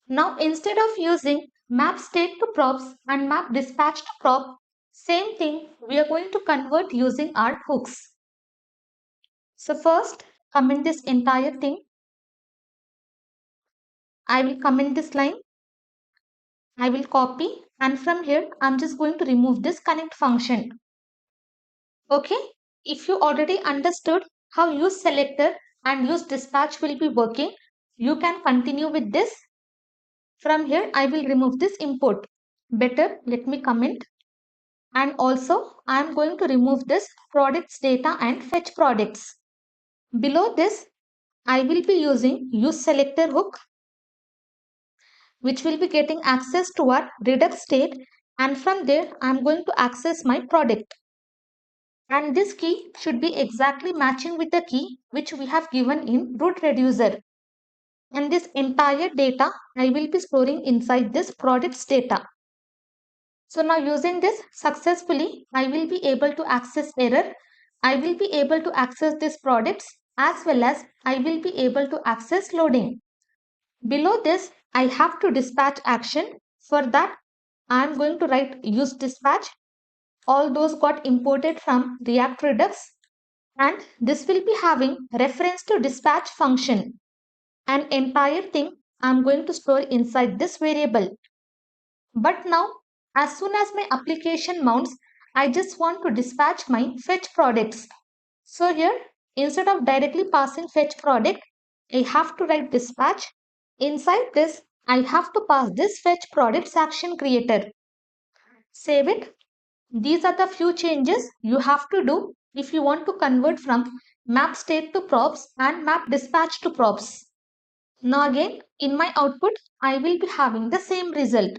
Now instead of using map state to props and map dispatch to prop, same thing we are going to convert using our hooks. So first comment this entire thing. I will comment this line. I will copy and from here I'm just going to remove this connect function. Okay, if you already understood how use selector and use dispatch will be working, you can continue with this. From here I will remove this import. Better let me comment. And also I am going to remove this products data and fetch products. Below this I will be using use selector hook, which will be getting access to our Redux state, and from there I am going to access my product. And this key should be exactly matching with the key which we have given in root reducer. And this entire data I will be storing inside this products data. So now using this successfully, I will be able to access error. I will be able to access these products as well as I will be able to access loading. Below this, I have to dispatch action. For that, I am going to write use dispatch. All those got imported from React Redux, and this will be having reference to dispatch function. An entire thing I am going to store inside this variable. But now, as soon as my application mounts, I just want to dispatch my fetch products. So here, instead of directly passing fetch product, I have to write dispatch. Inside this, I have to pass this fetch products action creator. Save it. These are the few changes you have to do if you want to convert from map state to props and map dispatch to props. Now again, in my output, I will be having the same result.